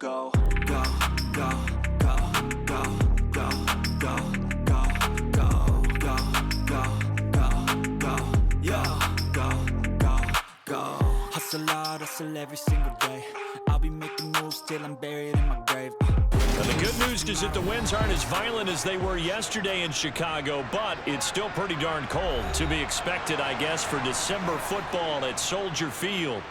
Go, go, go, go, go, go, go, go, go, go, go, go, go, yeah, go, go, go. Hustle hard, hustle every single day. I'll be making moves till I'm buried in my grave. And the good news is that the winds aren't as violent as they were yesterday in Chicago, but it's still pretty darn cold. To be expected, I guess, for December football at Soldier Field.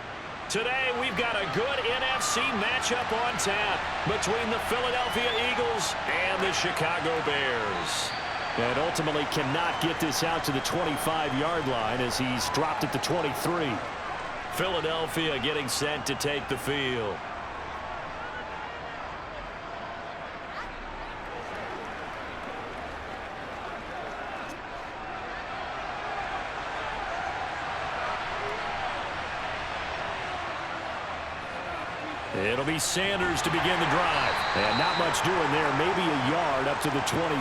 Today, we've got a good NFC matchup on tap between the Philadelphia Eagles and the Chicago Bears. And ultimately cannot get this out to the 25-yard line as he's dropped at the 23. Philadelphia getting set to take the field. It'll be Sanders to begin the drive. And not much doing there. Maybe a yard up to the 23.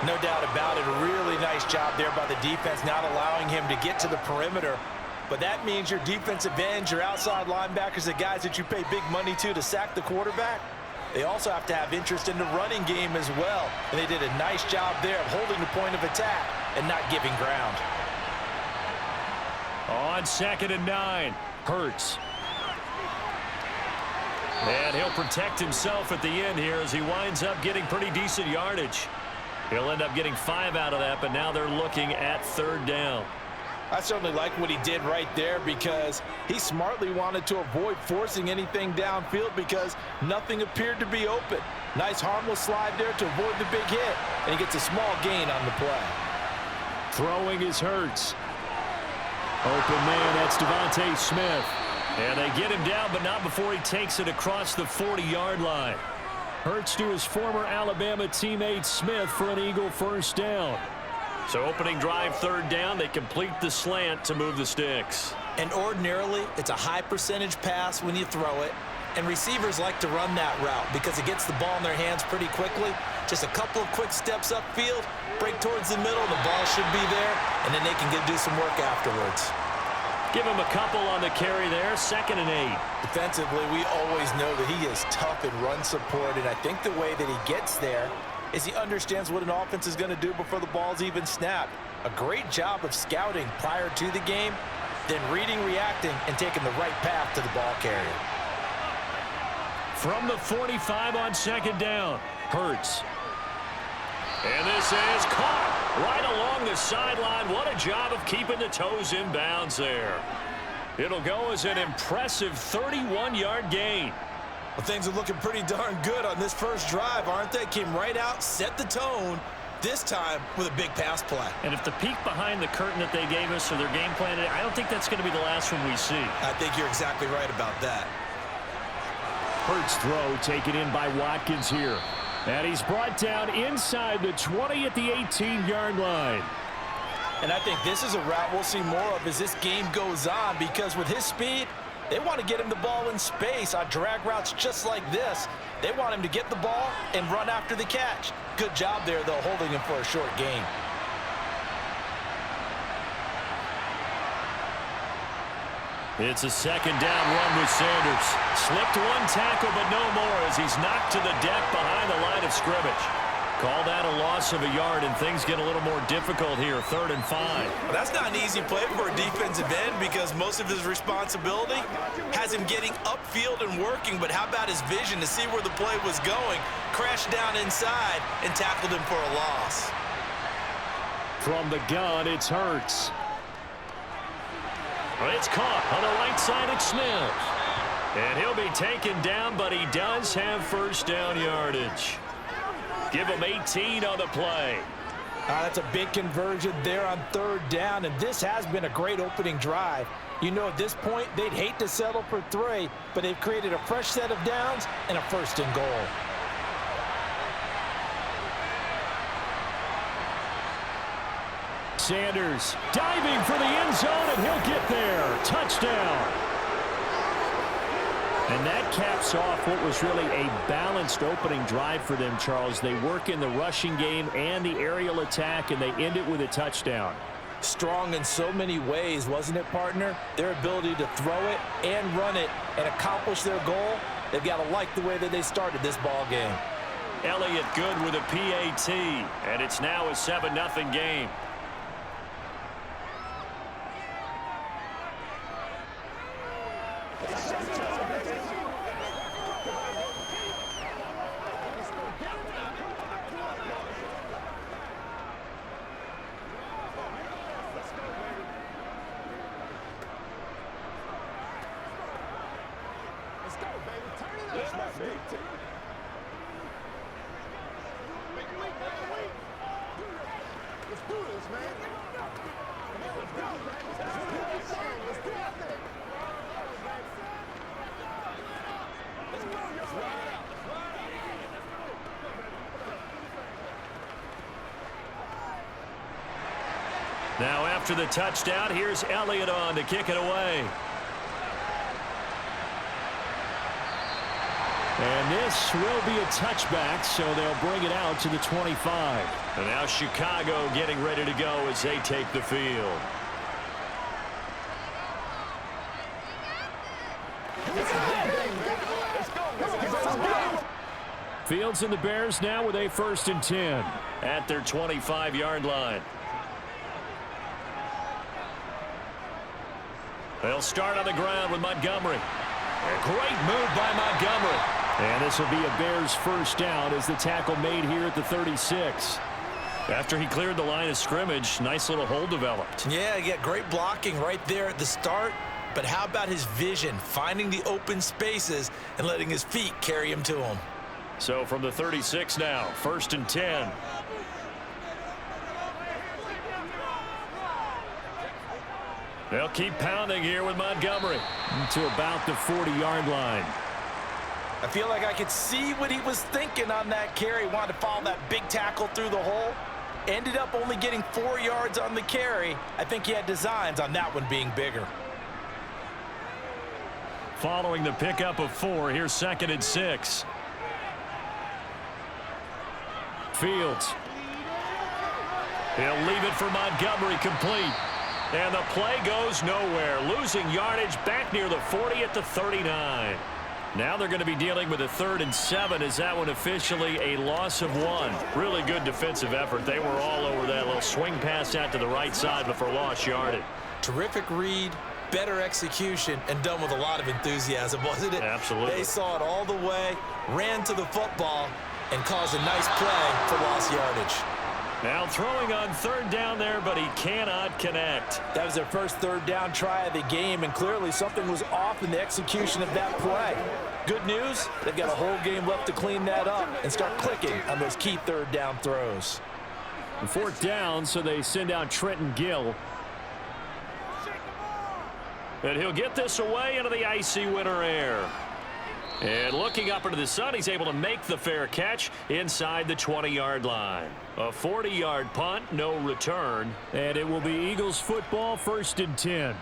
No doubt about it. A really nice job there by the defense, not allowing him to get to the perimeter. But that means your defensive ends, your outside linebackers, the guys that you pay big money to sack the quarterback, they also have to have interest in the running game as well. And they did a nice job there of holding the point of attack and not giving ground. On 2nd and 9, Hurts. And he'll protect himself at the end here as he winds up getting pretty decent yardage. He'll end up getting 5 out of that, but now they're looking at 3rd down. I certainly like what he did right there because he smartly wanted to avoid forcing anything downfield because nothing appeared to be open. Nice harmless slide there to avoid the big hit, and he gets a small gain on the play. Throwing is Hurts. Open man, that's Devontae Smith. And they get him down, but not before he takes it across the 40-yard line. Hurts to his former Alabama teammate Smith for an Eagle 1st down. So opening drive 3rd down, they complete the slant to move the sticks. And ordinarily, it's a high percentage pass when you throw it. And receivers like to run that route because it gets the ball in their hands pretty quickly. Just a couple of quick steps upfield, break towards the middle, the ball should be there, and then they can do some work afterwards. Give him a couple on the carry there, 2nd and 8. Defensively, we always know that he is tough in run support, and I think the way that he gets there is he understands what an offense is going to do before the ball's even snapped. A great job of scouting prior to the game, then reading, reacting, and taking the right path to the ball carrier. From the 45 on 2nd down, Hurts. And this is caught right along the sideline. What a job of keeping the toes in bounds there. It'll go as an impressive 31-yard gain. Well, things are looking pretty darn good on this first drive, aren't they? Came right out, set the tone, this time with a big pass play. And if the peek behind the curtain that they gave us or their game plan, I don't think that's going to be the last one we see. I think you're exactly right about that. Hurts throw taken in by Watkins here. And he's brought down inside the 20 at the 18-yard line. And I think this is a route we'll see more of as this game goes on because with his speed, they want to get him the ball in space on drag routes just like this. They want him to get the ball and run after the catch. Good job there, though, holding him for a short gain. It's a 2nd down run with Sanders. Slipped one tackle, but no more as he's knocked to the deck behind the line of scrimmage. Call that a loss of a yard, and things get a little more difficult here, 3rd and 5. Well, that's not an easy play for a defensive end because most of his responsibility has him getting upfield and working, but how about his vision to see where the play was going, crashed down inside, and tackled him for a loss. From the gun, it's Hurts. It's caught on the right side of Smith. And he'll be taken down, but he does have 1st down yardage. Give him 18 on the play. That's a big conversion there on 3rd down, and this has been a great opening drive. You know, at this point, they'd hate to settle for 3, but they've created a fresh set of downs and a 1st and goal. Sanders diving for the end zone, and he'll get there. Touchdown. And that caps off what was really a balanced opening drive for them, Charles. They work in the rushing game and the aerial attack, and they end it with a touchdown. Strong in so many ways, wasn't it, partner? Their ability to throw it and run it and accomplish their goal They've got to like the way that they started this ball game. Elliott good with a PAT, and it's now a 7-0 game. Now after the touchdown, here's Elliott on to kick it away. And this will be a touchback, so they'll bring it out to the 25. And now Chicago getting ready to go as they take the field. Fields and the Bears now with a 1st and 10. At their 25-yard line. They'll start on the ground with Montgomery. A great move by Montgomery. And this will be a Bears 1st down as the tackle made here at the 36. After he cleared the line of scrimmage, nice little hole developed. Yeah, he got great blocking right there at the start. But how about his vision, finding the open spaces and letting his feet carry him to him? So from the 36 now, 1st and 10. They'll keep pounding here with Montgomery. To about the 40-yard line. I feel like I could see what he was thinking on that carry. Wanted to follow that big tackle through the hole. Ended up only getting 4 yards on the carry. I think he had designs on that one being bigger. Following the pickup of 4, here's 2nd and 6. Fields. He'll leave it for Montgomery complete. And the play goes nowhere. Losing yardage back near the 40 at the 39. Now they're going to be dealing with a 3rd and 7. Is that one officially a loss of 1? Really good defensive effort. They were all over that little swing pass out to the right side before lost yardage. Terrific read, better execution, and done with a lot of enthusiasm, wasn't it? Absolutely. They saw it all the way, ran to the football, and caused a nice play for lost yardage. Now throwing on 3rd down there, but he cannot connect. That was their first 3rd down try of the game, and clearly something was off in the execution of that play. Good news, they've got a whole game left to clean that up and start clicking on those key 3rd down throws. 4th down, so they send out Trenton Gill. And he'll get this away into the icy winter air. And looking up into the sun, he's able to make the fair catch inside the 20-yard line. A 40-yard punt, no return. And it will be Eagles football, 1st and 10.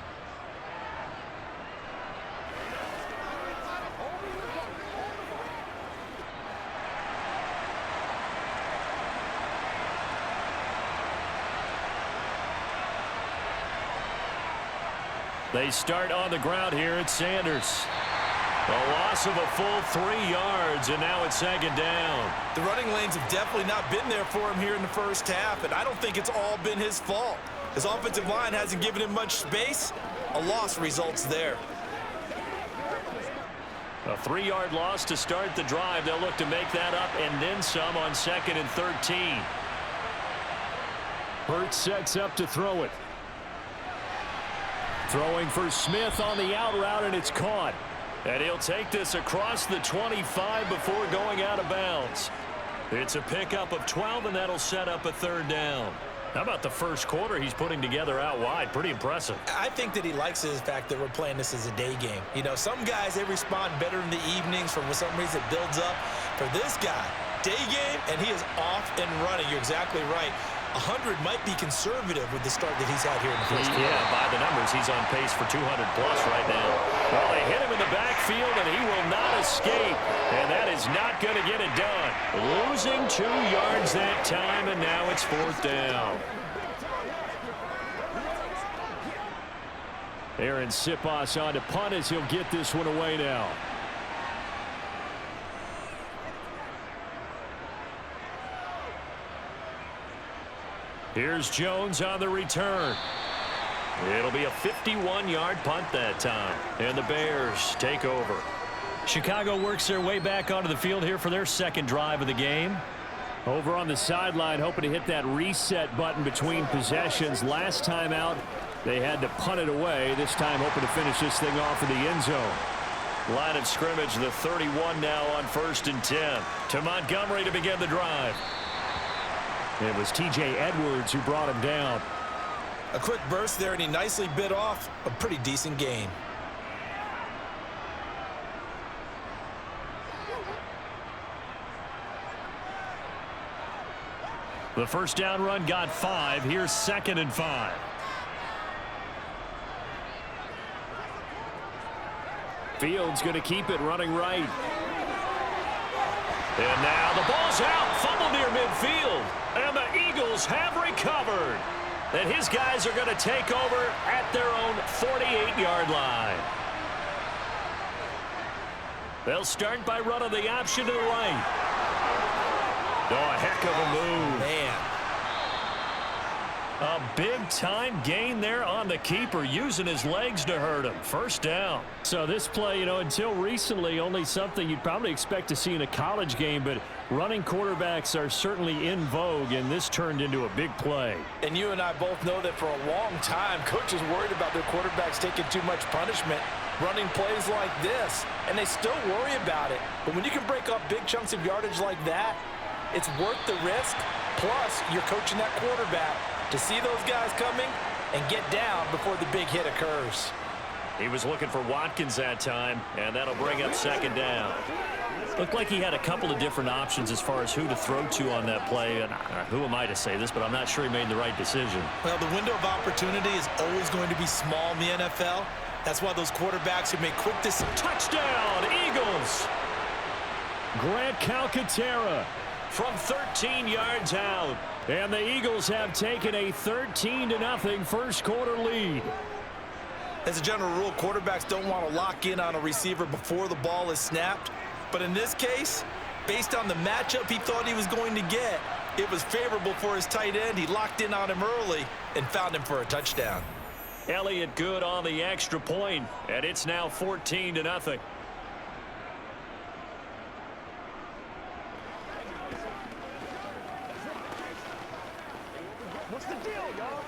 They start on the ground here at Sanders. A loss of a full 3 yards, and now it's 2nd down. The running lanes have definitely not been there for him here in the first half, and I don't think it's all been his fault. His offensive line hasn't given him much space. A loss results there. A 3-yard loss to start the drive. They'll look to make that up and then some on 2nd and 13. Hurts sets up to throw it. Throwing for Smith on the out route, and it's caught. And he'll take this across the 25 before going out of bounds. It's a pickup of 12, and that'll set up a 3rd down. How about the first quarter he's putting together out wide? Pretty impressive. I think that he likes the fact that we're playing this as a day game. You know, some guys, they respond better in the evenings. For some reason, it builds up. For this guy, day game, and he is off and running. You're exactly right. 100 might be conservative with the start that he's had here in the first quarter. Yeah, by the numbers, he's on pace for 200-plus right now. Well, they hit him in the backfield, and he will not escape. And that is not going to get it done. Losing 2 yards that time, and now it's 4th down. Aaron Siposs on to punt as he'll get this one away now. Here's Jones on the return. It'll be a 51-yard punt that time, and the Bears take over. Chicago works their way back onto the field here for their second drive of the game. Over on the sideline, hoping to hit that reset button between possessions. Last time out, they had to punt it away. This time, hoping to finish this thing off in the end zone. Line of scrimmage, the 31 now on 1st and 10. To Montgomery to begin the drive. It was T.J. Edwards who brought him down. A quick burst there, and he nicely bit off a pretty decent gain. The first down run got 5. Here's 2nd and 5. Fields going to keep it running right. And now the ball's out. Fumble near midfield. And the Eagles have recovered. And his guys are going to take over at their own 48-yard line. They'll start by running the option to the right. Oh, a heck of a move. Man. A big-time gain there on the keeper, using his legs to hurt him. First down. So this play, until recently, only something you'd probably expect to see in a college game, but running quarterbacks are certainly in vogue, and this turned into a big play. And you and I both know that for a long time, coaches worried about their quarterbacks taking too much punishment, running plays like this, and they still worry about it. But when you can break up big chunks of yardage like that, it's worth the risk. Plus, you're coaching that quarterback to see those guys coming and get down before the big hit occurs. He was looking for Watkins that time, and that'll bring up 2nd down. Looked like he had a couple of different options as far as who to throw to on that play. And who am I to say this, but I'm not sure he made the right decision. Well, the window of opportunity is always going to be small in the NFL. That's why those quarterbacks who make quick decisions. Touchdown, Eagles! Grant Calcaterra From 13 yards out. And the Eagles have taken a 13-0 first quarter lead. As a general rule, quarterbacks don't want to lock in on a receiver before the ball is snapped. But in this case, based on the matchup he thought he was going to get, it was favorable for his tight end. He locked in on him early and found him for a touchdown. Elliott good on the extra point, and it's now 14-0. What's the deal, y'all?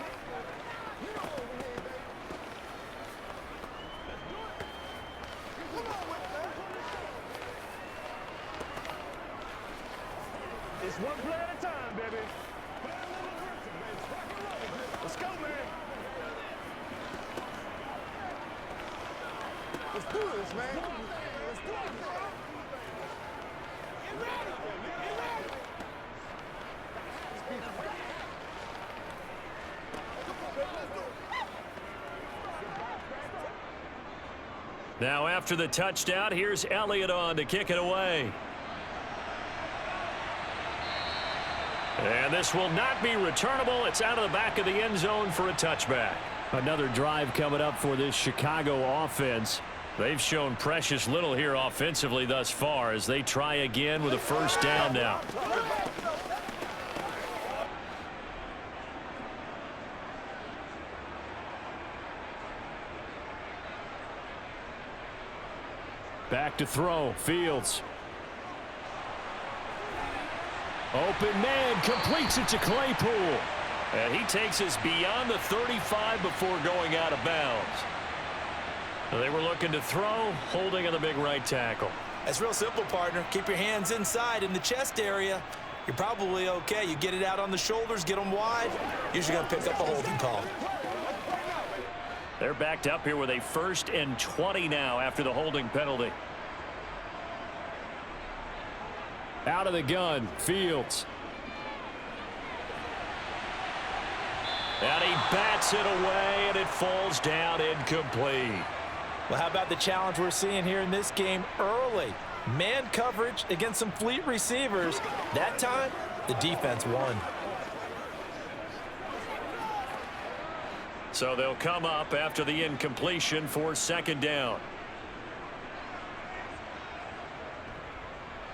It's one play at a time, baby. Let's go, man. Let's do this, man. Let's do it, bro. Get ready. Get ready. Now after the touchdown, here's Elliott on to kick it away. And this will not be returnable. It's out of the back of the end zone for a touchback. Another drive coming up for this Chicago offense. They've shown precious little here offensively thus far as they try again with a first down now. Back to throw. Fields. Open man, completes it to Claypool. And he takes us beyond the 35 before going out of bounds. They were looking to throw, holding on the big right tackle. That's real simple, partner. Keep your hands inside in the chest area. You're probably okay. You get it out on the shoulders, get them wide. Usually going to pick up a holding call. They're backed up here with a 1st and 20 now after the holding penalty. Out of the gun, Fields. And he bats it away, and it falls down incomplete. Well, how about the challenge we're seeing here in this game early? Man coverage against some fleet receivers. That time, the defense won. So they'll come up after the incompletion for 2nd down.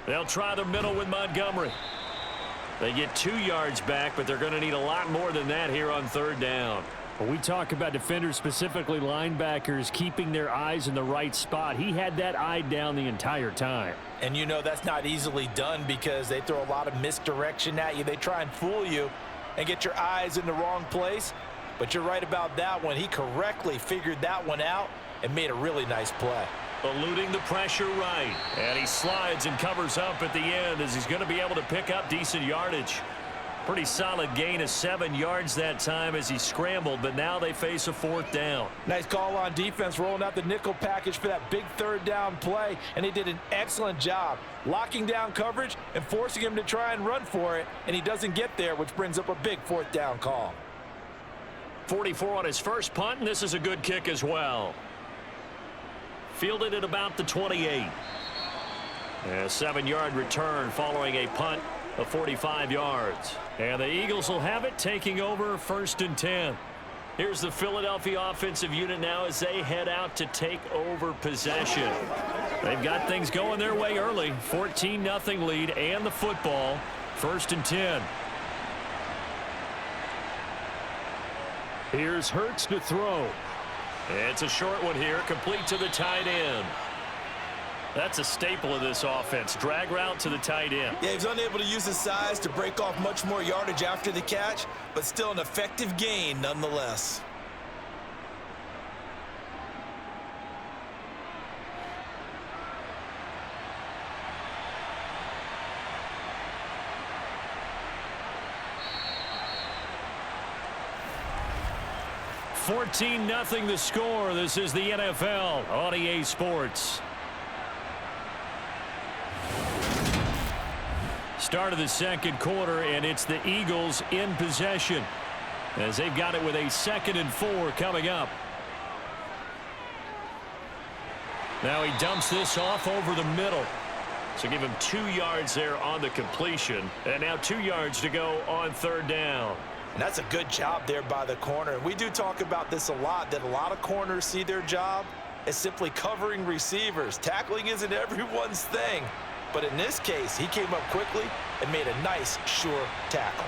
They'll try the middle with Montgomery. They get 2 yards back, but they're going to need a lot more than that here on 3rd down. When we talk about defenders, specifically linebackers, keeping their eyes in the right spot, he had that eye down the entire time. And you know that's not easily done because they throw a lot of misdirection at you. They try and fool you and get your eyes in the wrong place. But you're right about that one. He correctly figured that one out and made a really nice play. Eluding the pressure right. And he slides and covers up at the end as he's going to be able to pick up decent yardage. Pretty solid gain of 7 yards that time as he scrambled, but now they face a 4th down. Nice call on defense, rolling out the nickel package for that big 3rd down play, and they did an excellent job locking down coverage and forcing him to try and run for it, and he doesn't get there, which brings up a big 4th down call. 44 on his first punt, and this is a good kick as well. Fielded at about the 28. A 7-yard return following a punt of 45 yards. And the Eagles will have it, taking over 1st and 10. Here's the Philadelphia offensive unit now as they head out to take over possession. They've got things going their way early. 14-0 lead and the football. 1st and 10. Here's Hurts to throw. It's a short one here, complete to the tight end. That's a staple of this offense. Drag route to the tight end. Yeah, he was unable to use his size to break off much more yardage after the catch, but still an effective gain nonetheless. $14-0 the score. This is the NFL on EA Sports. Start of the 2nd quarter, and it's the Eagles in possession as they've got it with a 2nd and 4 coming up. Now he dumps this off over the middle. So give him 2 yards there on the completion, and now 2 yards to go on 3rd down. And that's a good job there by the corner. We do talk about this a lot, that a lot of corners see their job as simply covering receivers. Tackling isn't everyone's thing. But in this case, he came up quickly and made a nice, sure tackle.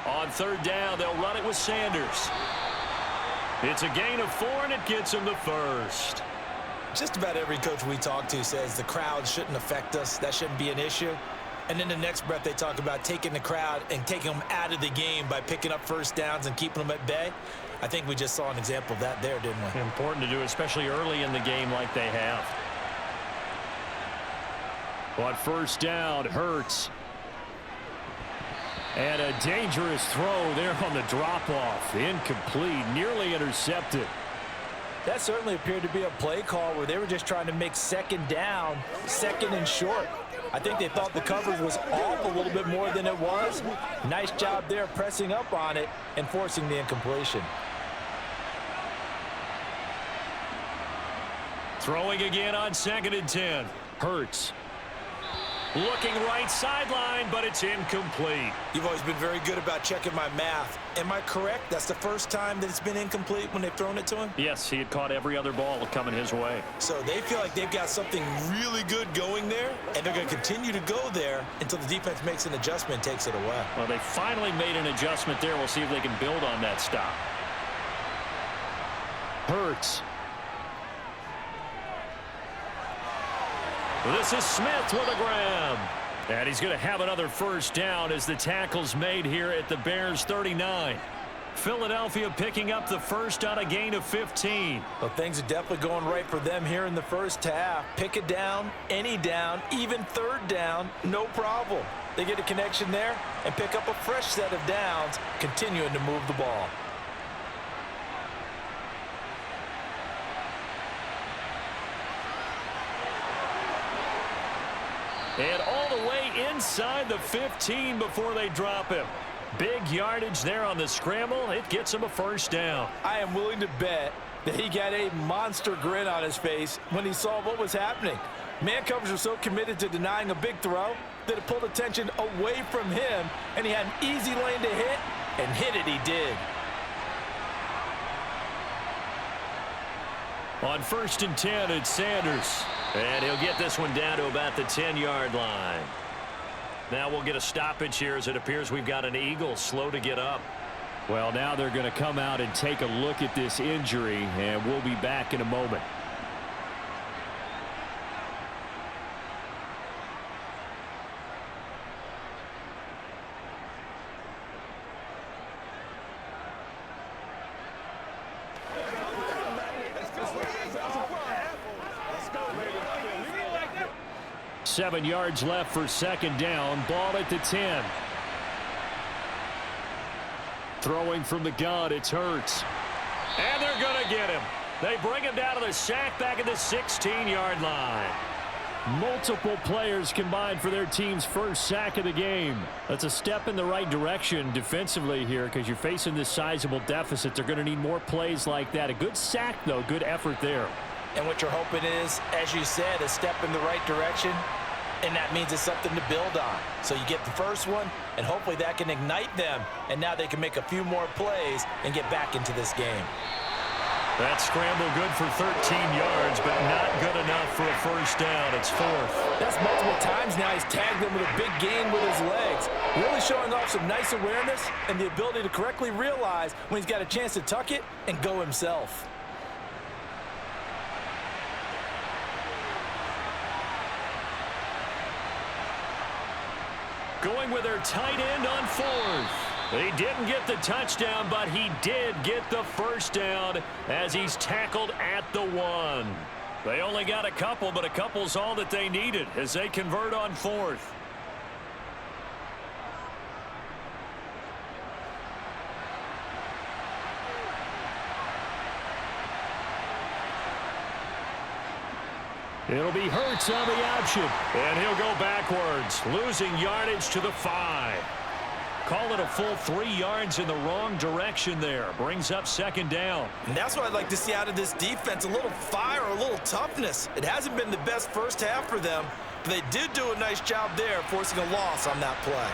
On 3rd down, they'll run it with Sanders. It's a gain of 4, and it gets him the 1st. Just about every coach we talk to says the crowd shouldn't affect us. That shouldn't be an issue. And then the next breath they talk about taking the crowd and taking them out of the game by picking up 1st downs and keeping them at bay. I think we just saw an example of that there, didn't we? Important to do, especially early in the game like they have. On 1st down, Hurts. And a dangerous throw there on the drop-off. Incomplete, nearly intercepted. That certainly appeared to be a play call where they were just trying to make 2nd down, 2nd and short. I think they thought the coverage was off a little bit more than it was. Nice job there pressing up on it and forcing the incompletion. Throwing again on 2nd and 10. Hurts. Looking right sideline, but it's incomplete. You've always been very good about checking my math. Am I correct? That's the first time that it's been incomplete when they've thrown it to him? Yes, he had caught every other ball coming his way. So they feel like they've got something really good going there, and they're going to continue to go there until the defense makes an adjustment and takes it away. Well, they finally made an adjustment there. We'll see if they can build on that stop. Hurts. This is Smith with a grab. And he's going to have another 1st down as the tackle's made here at the Bears 39. Philadelphia picking up the 1st on a gain of 15. Well, things are definitely going right for them here in the 1st half. Pick it down, any down, even 3rd down, no problem. They get a connection there and pick up a fresh set of downs, continuing to move the ball. And all the way inside the 15 before they drop him. Big yardage there on the scramble. It gets him a 1st down. I am willing to bet that he got a monster grin on his face when he saw what was happening. Man coverage was so committed to denying a big throw that it pulled attention away from him, and he had an easy lane to hit, and hit it he did. On 1st and 10, it's Sanders. And he'll get this one down to about the 10-yard line. Now we'll get a stoppage here as it appears we've got an Eagle slow to get up. Well, now they're going to come out and take a look at this injury, and we'll be back in a moment. Seven yards left for second down. Ball at the 10. Throwing from the gun, it's Hurts. And they're going to get him. They bring him down to the sack back at the 16-yard line. Multiple players combined for their team's first sack of the game. That's a step in the right direction defensively here because you're facing this sizable deficit. They're going to need more plays like that. A good sack, though. Good effort there. And what you're hoping is, as you said, a step in the right direction, and that means it's something to build on. So you get the first one, and hopefully that can ignite them, and now they can make a few more plays and get back into this game. That scramble good for 13 yards, but not good enough for a first down. It's fourth. That's multiple times now he's tagged them with a big gain with his legs, really showing off some nice awareness and the ability to correctly realize when he's got a chance to tuck it and go himself. Going with their tight end on fourth. He didn't get the touchdown, but he did get the first down as he's tackled at the 1. They only got a couple, but a couple's all that they needed as they convert on fourth. It'll be Hurts on the option. And he'll go backwards, losing yardage to the 5. Call it a full 3 yards in the wrong direction there. Brings up second down. And that's what I'd like to see out of this defense, a little fire, a little toughness. It hasn't been the best first half for them, but they did do a nice job there forcing a loss on that play.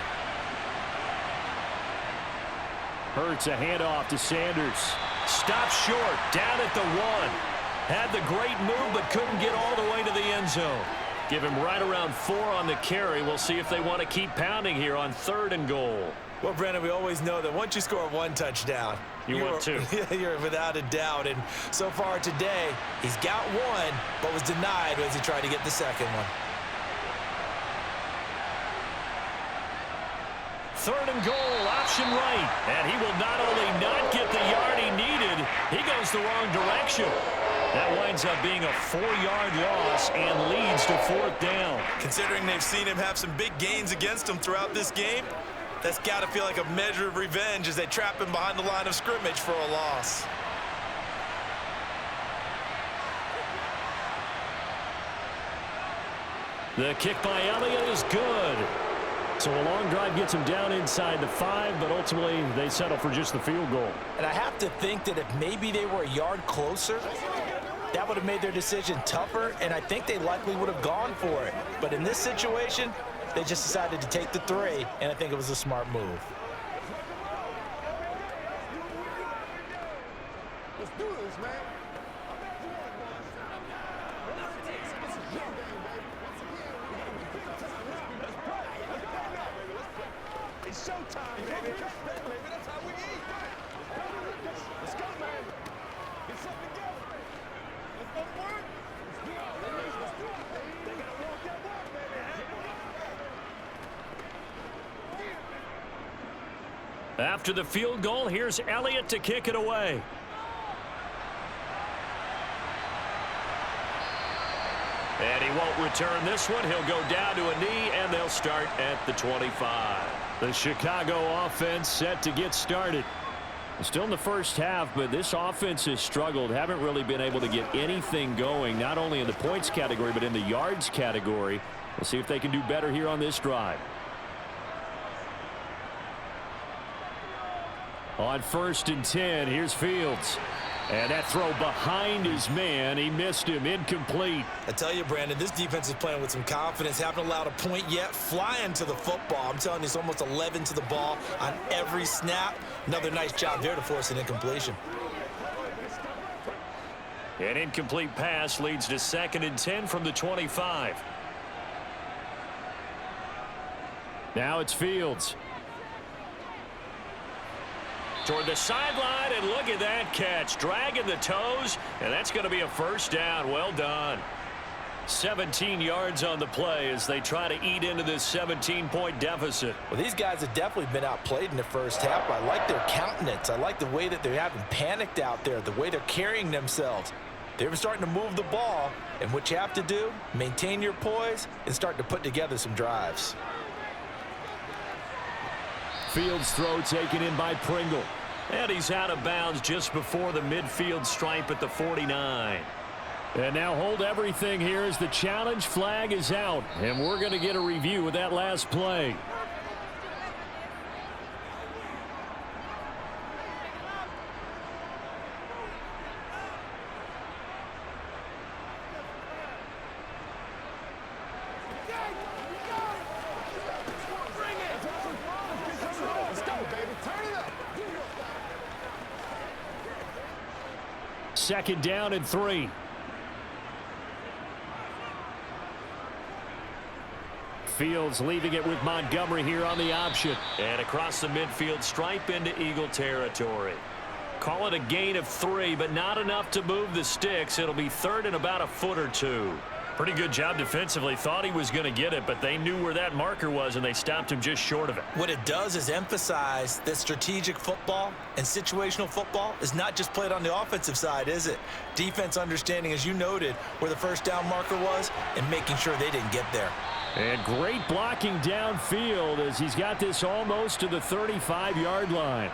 Hurts a handoff to Sanders. Stopped short, down at the 1. Had the great move, but couldn't get all the way to the end zone. Give him right around 4 on the carry. We'll see if they want to keep pounding here on 3rd and goal. Well, Brandon, we always know that once you score 1 touchdown, you're 2. You're without a doubt. And so far today, he's got 1, but was denied as he tried to get the second one. 3rd and goal, option right. And he will not only not get the yard he needed, he goes the wrong direction. That winds up being a 4-yard loss and leads to 4th down. Considering they've seen him have some big gains against him throughout this game, that's got to feel like a measure of revenge as they trap him behind the line of scrimmage for a loss. The kick by Elliott is good. So a long drive gets him down inside the 5, but ultimately they settle for just the field goal. And I have to think that if maybe they were a yard closer, that would have made their decision tougher, and I think they likely would have gone for it. But in this situation, they just decided to take the 3, and I think it was a smart move. Let's do this, man. It's showtime, baby. That's how we eat. Let's go, man. Get something together. Let's go to work. Let's do it. They gotta walk that walk, baby. After the field goal, here's Elliott to kick it away. And he won't return this one. He'll go down to a knee, and they'll start at the 25. The Chicago offense set to get started. Still in the first half, but this offense has struggled. Haven't really been able to get anything going, not only in the points category, but in the yards category. We'll see if they can do better here on this drive. On 1st and 10, here's Fields. And that throw behind his man, he missed him, incomplete. I tell you, Brandon, this defense is playing with some confidence. Haven't allowed a point yet, flying to the football. I'm telling you, it's almost 11 to the ball on every snap. Another nice job there to force an incompletion. An incomplete pass leads to 2nd and 10 from the 25. Now it's Fields. Toward the sideline, and look at that catch. Dragging the toes, and that's going to be a first down. Well done. 17 yards on the play as they try to eat into this 17-point deficit. Well, these guys have definitely been outplayed in the first half. I like their countenance. I like the way that they're having panicked out there, the way they're carrying themselves. They're starting to move the ball, and what you have to do, maintain your poise and start to put together some drives. Fields' throw taken in by Pringle. And he's out of bounds just before the midfield stripe at the 49. And now hold everything here as the challenge flag is out. And we're going to get a review of that last play. Second down and 3. Fields leaving it with Montgomery here on the option. And across the midfield stripe into Eagle territory. Call it a gain of 3, but not enough to move the sticks. It'll be third and about a foot or two. Pretty good job defensively. Thought he was going to get it, but they knew where that marker was, and they stopped him just short of it. What it does is emphasize that strategic football and situational football is not just played on the offensive side, is it? Defense understanding, as you noted, where the first down marker was and making sure they didn't get there. And great blocking downfield as he's got this almost to the 35-yard line.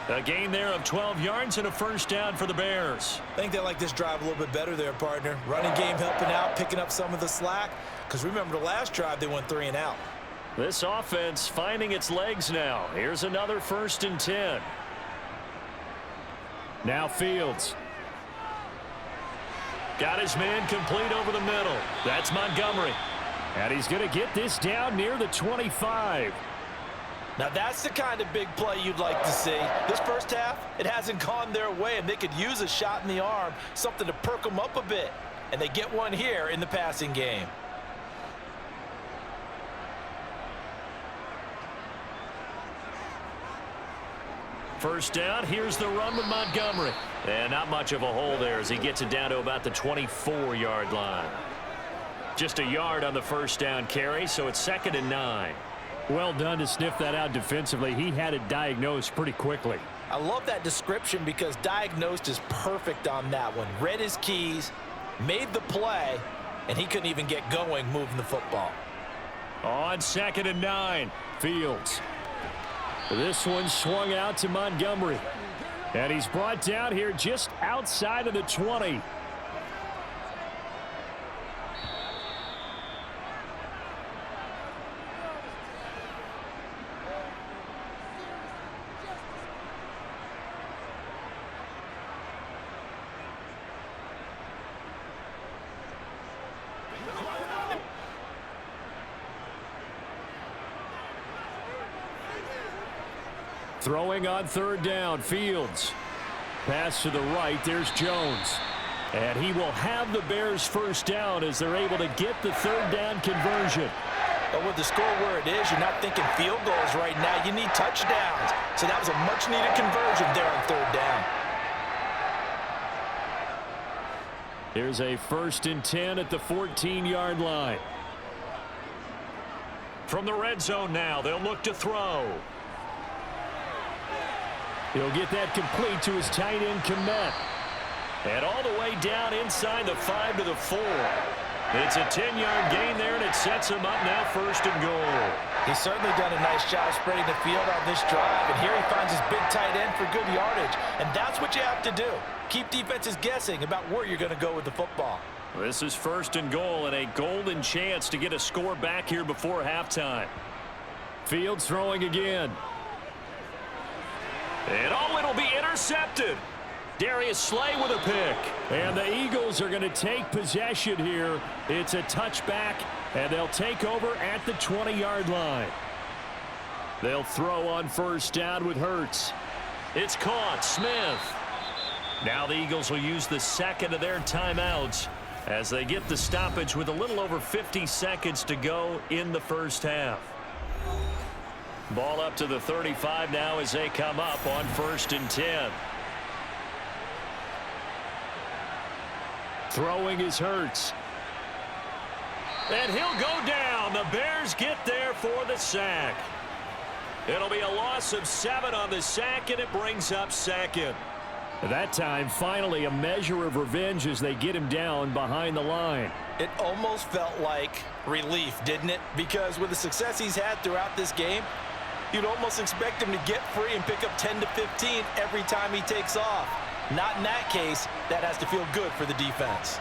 A gain there of 12 yards and a first down for the Bears. I think they like this drive a little bit better there, partner. Running game helping out, picking up some of the slack. Because remember the last drive, they went 3 and out. This offense finding its legs now. Here's another 1st and 10. Now Fields. Got his man complete over the middle. That's Montgomery. And he's going to get this down near the 25. Now that's the kind of big play you'd like to see. This first half, it hasn't gone their way, and they could use a shot in the arm, something to perk them up a bit. And they get one here in the passing game. First down, here's the run with Montgomery. And not much of a hole there as he gets it down to about the 24-yard line. Just a yard on the first down carry, so it's 2nd and 9. Well done to sniff that out defensively. He had it diagnosed pretty quickly. I love that description because diagnosed is perfect on that one. Read his keys, made the play, and he couldn't even get going moving the football. On 2nd and 9, Fields. This one swung out to Montgomery. And he's brought down here just outside of the 20. Throwing on 3rd down, Fields. Pass to the right, there's Jones. And he will have the Bears first down as they're able to get the 3rd down conversion. But with the score where it is, you're not thinking field goals right now. You need touchdowns. So that was a much-needed conversion there on 3rd down. Here's a 1st and 10 at the 14-yard line. From the red zone now, they'll look to throw. He'll get that complete to his tight end, Komet. And all the way down inside the 5 to the 4. It's a 10-yard gain there, and it sets him up now 1st and goal. He's certainly done a nice job spreading the field on this drive, and here he finds his big tight end for good yardage. And that's what you have to do. Keep defenses guessing about where you're going to go with the football. This is 1st and goal and a golden chance to get a score back here before halftime. Fields throwing again. And it'll be intercepted. Darius Slay with a pick. And the Eagles are going to take possession here. It's a touchback, and they'll take over at the 20-yard line. They'll throw on 1st down with Hurts. It's caught. Smith. Now the Eagles will use the 2nd of their timeouts as they get the stoppage with a little over 50 seconds to go in the first half. Ball up to the 35 now as they come up on 1st and 10. Throwing is Hurts. And he'll go down. The Bears get there for the sack. It'll be a loss of 7 on the sack, and it brings up 2nd. At that time, finally a measure of revenge as they get him down behind the line. It almost felt like relief, didn't it? Because with the success he's had throughout this game, you'd almost expect him to get free and pick up 10 to 15 every time he takes off. Not in that case. That has to feel good for the defense.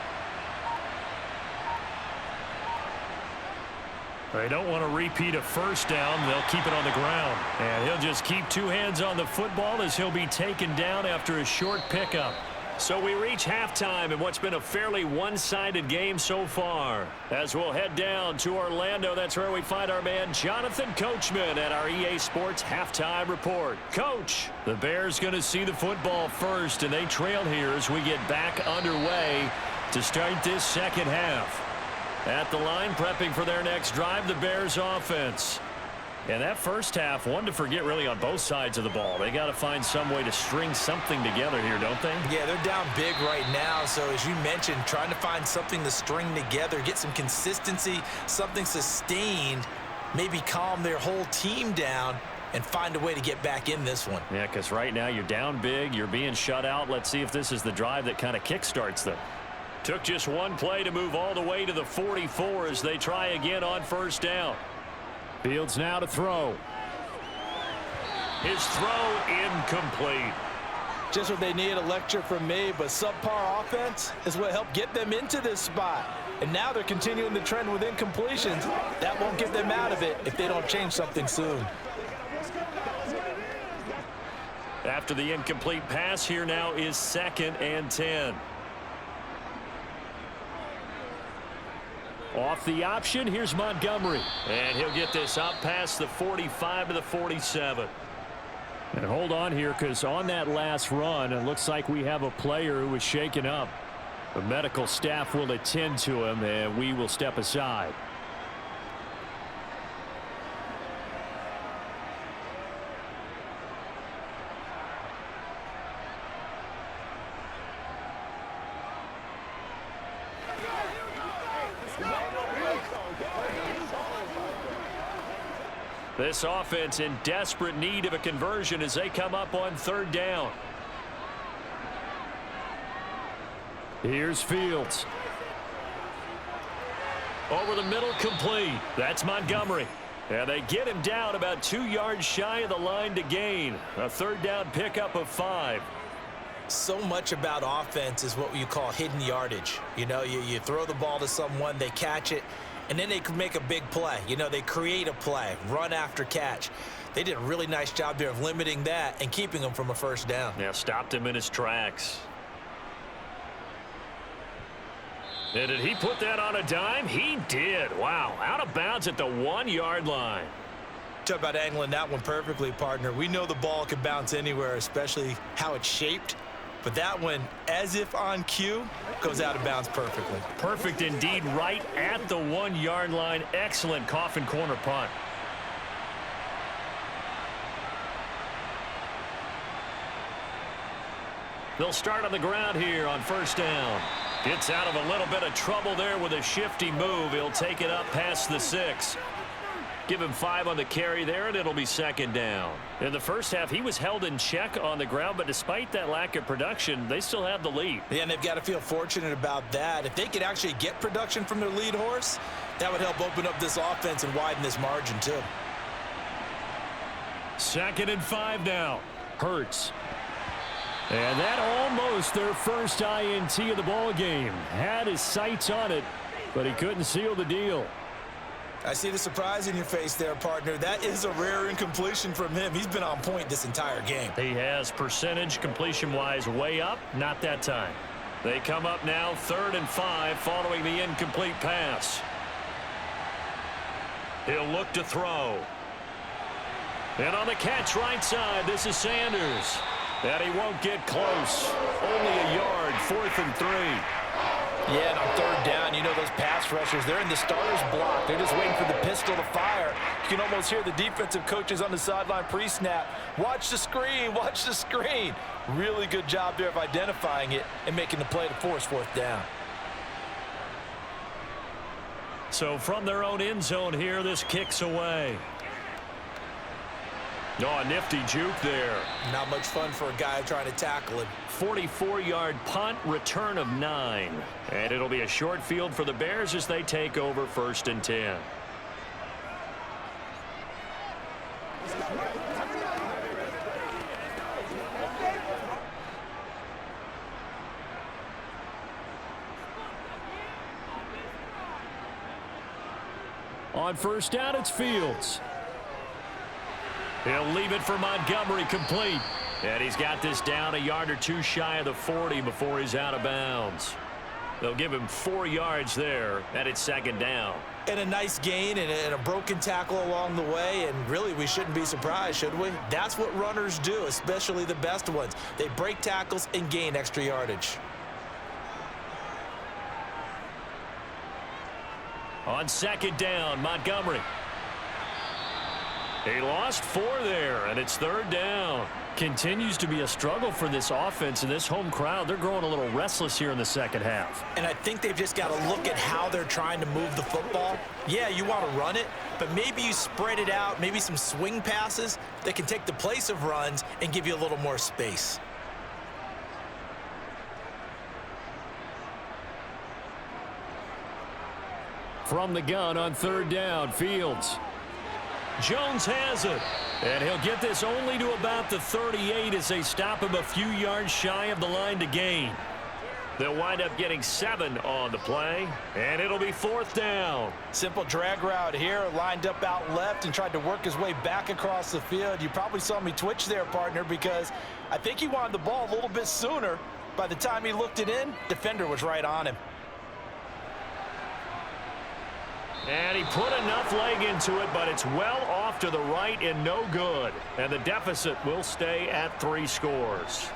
They don't want to repeat a first down. They'll keep it on the ground. And he'll just keep 2 hands on the football as he'll be taken down after a short pickup. So we reach halftime in what's been a fairly one-sided game so far. As we'll head down to Orlando, that's where we find our man Jonathan Coachman at our EA Sports Halftime Report. Coach, the Bears going to see the football first, and they trail here as we get back underway to start this second half. At the line, prepping for their next drive, the Bears offense. And that first half, one to forget really on both sides of the ball. They got to find some way to string something together here, don't they? Yeah, they're down big right now. So as you mentioned, trying to find something to string together, get some consistency, something sustained, maybe calm their whole team down and find a way to get back in this one. Yeah, because right now you're down big, you're being shut out. Let's see if this is the drive that kind of kickstarts them. Took just one play to move all the way to the 44 as they try again on first down. Fields now to throw. His throw incomplete. Just what they need, a lecture from me, but subpar offense is what helped get them into this spot. And now they're continuing the trend with incompletions. That won't get them out of it if they don't change something soon. After the incomplete pass, here now is 2nd and 10. Off the option, here's Montgomery. And he'll get this up past the 45 to the 47. And hold on here, because on that last run, it looks like we have a player who was shaken up. The medical staff will attend to him, and we will step aside. This offense in desperate need of a conversion as they come up on 3rd down. Here's Fields. Over the middle, complete. That's Montgomery. And they get him down about 2 yards shy of the line to gain. A 3rd down pickup of 5. So much about offense is what you call hidden yardage. You know, you throw the ball to someone, they catch it, and then they can make a big play. You know, they create a play, run after catch. They did a really nice job there of limiting that and keeping him from a first down. Yeah, stopped him in his tracks. And did he put that on a dime? He did. Wow, out of bounds at the 1-yard line. Talk about angling that one perfectly, partner. We know the ball can bounce anywhere, especially how it's shaped. But that one, as if on cue, goes out of bounds perfectly. Perfect indeed, right at the 1-yard line. Excellent coffin corner punt. They'll start on the ground here on first down. Gets out of a little bit of trouble there with a shifty move. He'll take it up past the 6. Give him 5 on the carry there, and it'll be 2nd down. In the first half, he was held in check on the ground, but despite that lack of production, they still have the lead. Yeah, and they've got to feel fortunate about that. If they could actually get production from their lead horse, that would help open up this offense and widen this margin too. 2nd and 5 now. Hurts. And that almost their first INT of the ball game. Had his sights on it, but he couldn't seal the deal. I see the surprise in your face there, partner. That is a rare incompletion from him. He's been on point this entire game. He has percentage completion-wise way up, not that time. They come up now 3rd and 5 following the incomplete pass. He'll look to throw. And on the catch right side, this is Sanders. And he won't get close. Only a yard, 4th and 3. Yeah, and on third down, you know those pass rushers, they're in the starter's block. They're just waiting for the pistol to fire. You can almost hear the defensive coaches on the sideline pre-snap. Watch the screen, watch the screen. Really good job there of identifying it and making the play to force fourth down. So from their own end zone here, this kicks away. Oh, a nifty juke there. Not much fun for a guy trying to tackle him. 44-yard punt, return of 9. And it'll be a short field for the Bears as they take over 1st and 10. On 1st down, it's Fields. He'll leave it for Montgomery, complete. And he's got this down a yard or two shy of the 40 before he's out of bounds. They'll give him 4 yards there, and it's 2nd down. And a nice gain and a broken tackle along the way, and really we shouldn't be surprised, should we? That's what runners do, especially the best ones. They break tackles and gain extra yardage. On 2nd down, Montgomery. He lost 4 there, and it's 3rd down. Continues to be a struggle for this offense and this home crowd. They're growing a little restless here in the second half. And I think they've just got to look at how they're trying to move the football. Yeah, you want to run it, but maybe you spread it out, maybe some swing passes that can take the place of runs and give you a little more space. From the gun on 3rd down, Fields. Jones has it, and he'll get this only to about the 38 as they stop him a few yards shy of the line to gain. They'll wind up getting 7 on the play, and it'll be 4th down. Simple drag route here, lined up out left and tried to work his way back across the field. You probably saw me twitch there, partner, because I think he wanted the ball a little bit sooner. By the time he looked it in, defender was right on him. And he put enough leg into it, but it's well off to the right and no good. And the deficit will stay at 3 scores.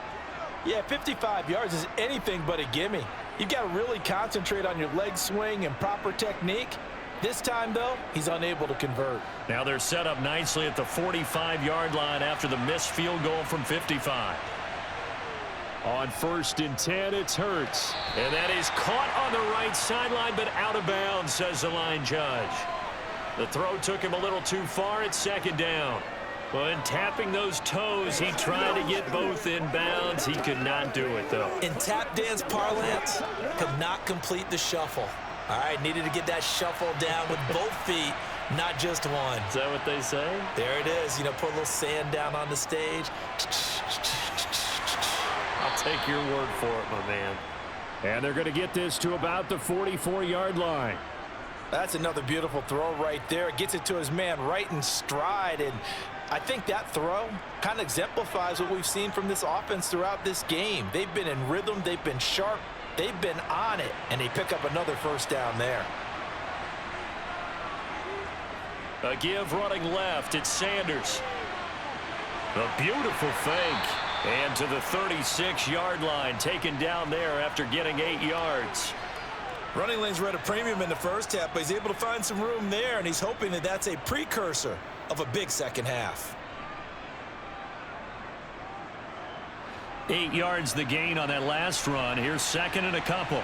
Yeah, 55 yards is anything but a gimme. You've got to really concentrate on your leg swing and proper technique. This time, though, he's unable to convert. Now they're set up nicely at the 45-yard line after the missed field goal from 55. On 1st and 10, it's Hurts. And that is caught on the right sideline, but out of bounds, says the line judge. The throw took him a little too far at 2nd down. When tapping those toes, he tried to get both in bounds. He could not do it, though. In tap dance parlance, could not complete the shuffle. All right, needed to get that shuffle down with both feet, not just one. Is that what they say? There it is. You know, put a little sand down on the stage. I'll take your word for it, my man. And they're going to get this to about the 44-yard line. That's another beautiful throw right there. It gets it to his man right in stride. And I think that throw kind of exemplifies what we've seen from this offense throughout this game. They've been in rhythm. They've been sharp. They've been on it. And they pick up another 1st down there. A give running left. It's Sanders. A beautiful fake. And to the 36-yard line, taken down there after getting 8 yards. Running lanes were at a premium in the first half, but he's able to find some room there, and he's hoping that that's a precursor of a big second half. 8 yards the gain on that last run. Here's 2nd and a couple.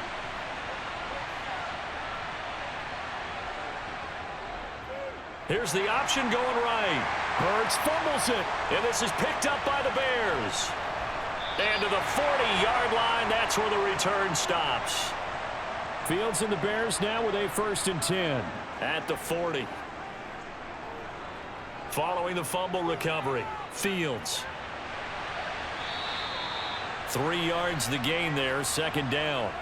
Here's the option going right. Hurts fumbles it, and this is picked up by the Bears. And to the 40-yard line, that's where the return stops. Fields and the Bears now with a 1st and 10 at the 40. Following the fumble recovery, Fields. 3 yards the gain there, 2nd down.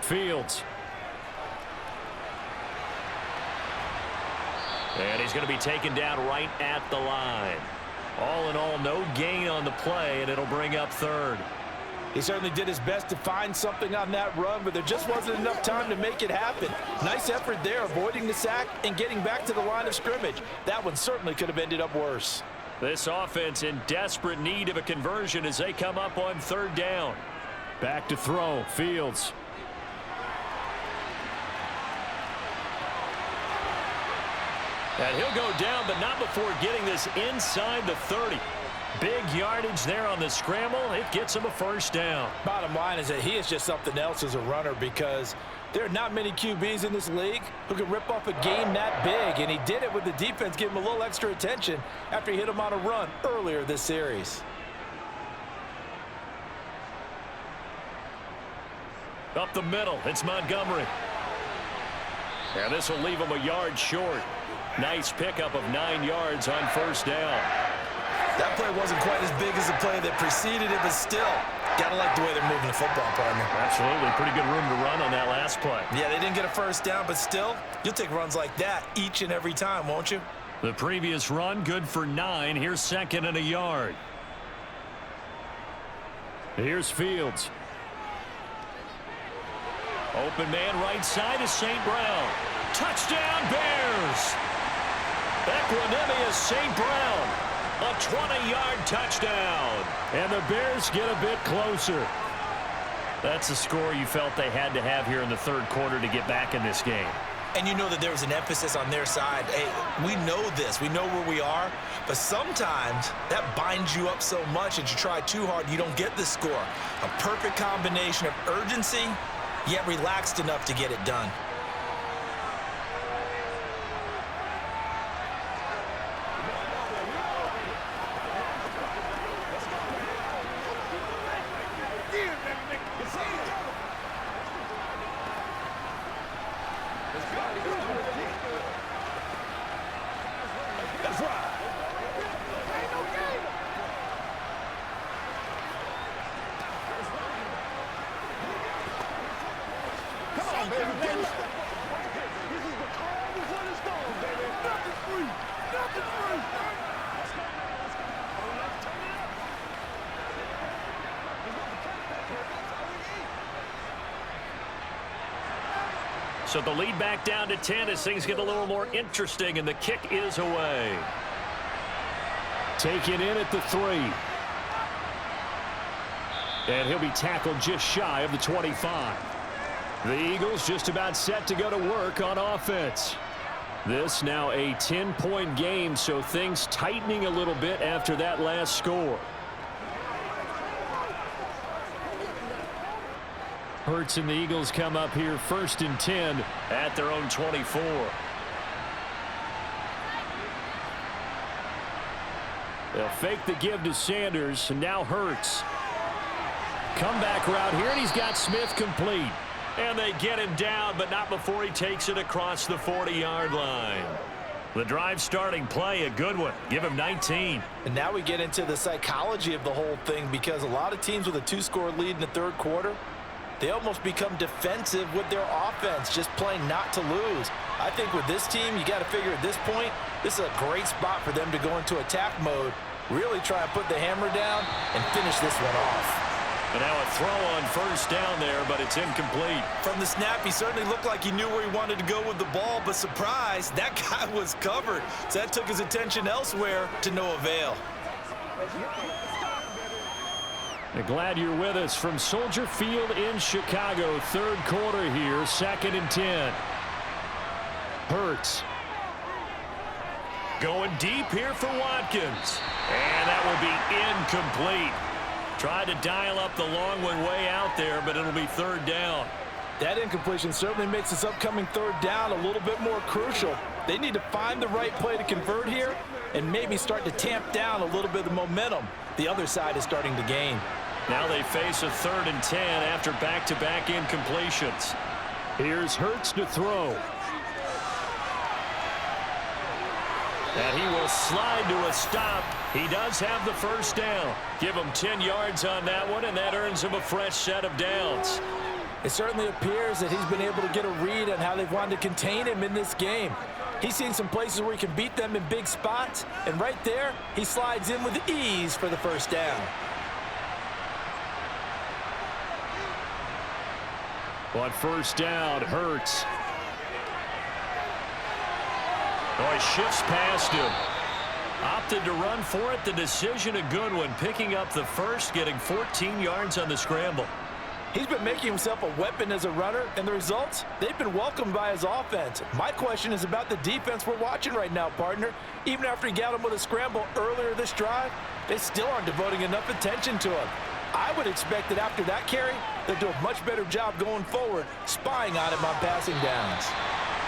Fields. And he's going to be taken down right at the line. All in all, no gain on the play, and it'll bring up third. He certainly did his best to find something on that run, but there just wasn't enough time to make it happen. Nice effort there, avoiding the sack and getting back to the line of scrimmage. That one certainly could have ended up worse. This offense in desperate need of a conversion as they come up on third down. Back to throw, Fields. And he'll go down, but not before getting this inside the 30. Big yardage there on the scramble. It gets him a first down. Bottom line is that he is just something else as a runner, because there are not many QBs in this league who can rip off a game that big, and he did it with the defense giving him a little extra attention after he hit him on a run earlier this series. Up the middle, it's Montgomery. And this will leave him a yard short. Nice pickup of 9 yards on first down. That play wasn't quite as big as the play that preceded it, but still, gotta like the way they're moving the football, partner. Absolutely, pretty good room to run on that last play. Yeah, they didn't get a first down, but still, you'll take runs like that each and every time, won't you? The previous run, good for 9. Here's second and a yard. Here's Fields. Open man right side is St. Brown. Touchdown, Bears! Equanimous St. Brown. A 20-yard touchdown. And the Bears get a bit closer. That's a score you felt they had to have here in the third quarter to get back in this game. And you know that there was an emphasis on their side. Hey, we know this. We know where we are. But sometimes that binds you up so much that you try too hard, you don't get the score. A perfect combination of urgency, yet relaxed enough to get it done. So the lead back down to 10 as things get a little more interesting, and the kick is away. Taken in at the 3. And he'll be tackled just shy of the 25. The Eagles just about set to go to work on offense. This now a 10-point game, so things tightening a little bit after that last score. Hurts and the Eagles come up here first and 10 at their own 24. They'll fake the give to Sanders, and now Hurts. Comeback route here, and he's got Smith complete. And they get him down, but not before he takes it across the 40-yard line. The drive starting play, a good one. Give him 19. And now we get into the psychology of the whole thing, because a lot of teams with a 2-score lead in the third quarter, they almost become defensive with their offense, just playing not to lose. I think with this team, you got to figure at this point, this is a great spot for them to go into attack mode, really try and put the hammer down and finish this one off. And now a throw on first down there, but it's incomplete. From the snap, he certainly looked like he knew where he wanted to go with the ball, but surprise, that guy was covered. So that took his attention elsewhere to no avail. Glad you're with us from Soldier Field in Chicago. Third quarter here, second and 10. Hurts. Going deep here for Watkins. And that will be incomplete. Tried to dial up the long one way out there, but it'll be third down. That incompletion certainly makes this upcoming third down a little bit more crucial. They need to find the right play to convert here and maybe start to tamp down a little bit of momentum the other side is starting to gain. Now they face a third and 10 after back-to-back incompletions. Here's Hurts to throw. And he will slide to a stop. He does have the first down. Give him 10 yards on that one, and that earns him a fresh set of downs. It certainly appears that he's been able to get a read on how they've wanted to contain him in this game. He's seen some places where he can beat them in big spots, and right there, he slides in with ease for the first down. On first down, Hurts. Oh, he shifts past him. Opted to run for it. The decision a good one. Picking up the first, getting 14 yards on the scramble. He's been making himself a weapon as a runner, and the results, they've been welcomed by his offense. My question is about the defense we're watching right now, partner. Even after he got him with a scramble earlier this drive, they still aren't devoting enough attention to him. I would expect that after that carry, they'll do a much better job going forward, spying on him on passing downs.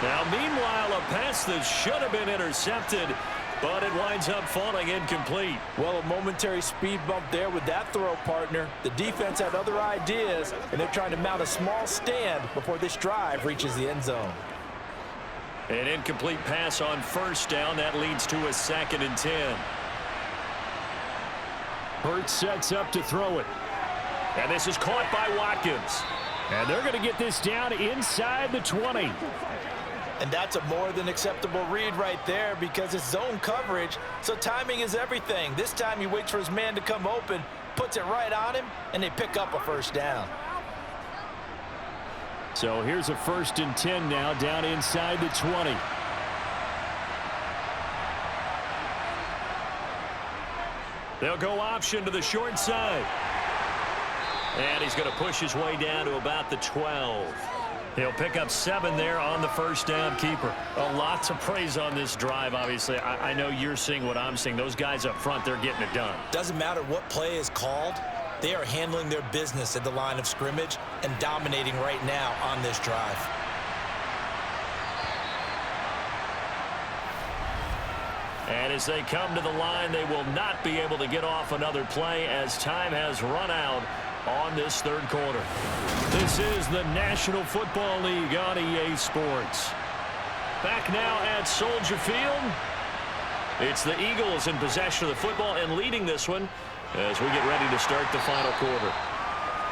Now, meanwhile, a pass that should have been intercepted, but it winds up falling incomplete. Well, a momentary speed bump there with that throw, partner. The defense had other ideas, and they're trying to mount a small stand before this drive reaches the end zone. An incomplete pass on first down. That leads to a 2nd and 10. Hurts sets up to throw it. And this is caught by Watkins. And they're going to get this down inside the 20. And that's a more than acceptable read right there because it's zone coverage, so timing is everything. This time he waits for his man to come open, puts it right on him, and they pick up a first down. So here's a 1st and 10 now down inside the 20. They'll go option to the short side. And he's going to push his way down to about the 12. He'll pick up 7 there on the first down keeper. A lot to praise on this drive, obviously. I know you're seeing what I'm seeing. Those guys up front, they're getting it done. Doesn't matter what play is called. They are handling their business at the line of scrimmage and dominating right now on this drive. And as they come to the line, they will not be able to get off another play as time has run out on this 3rd quarter. This is the National Football League on EA Sports. Back now at Soldier Field. It's the Eagles in possession of the football and leading this one as we get ready to start the final quarter.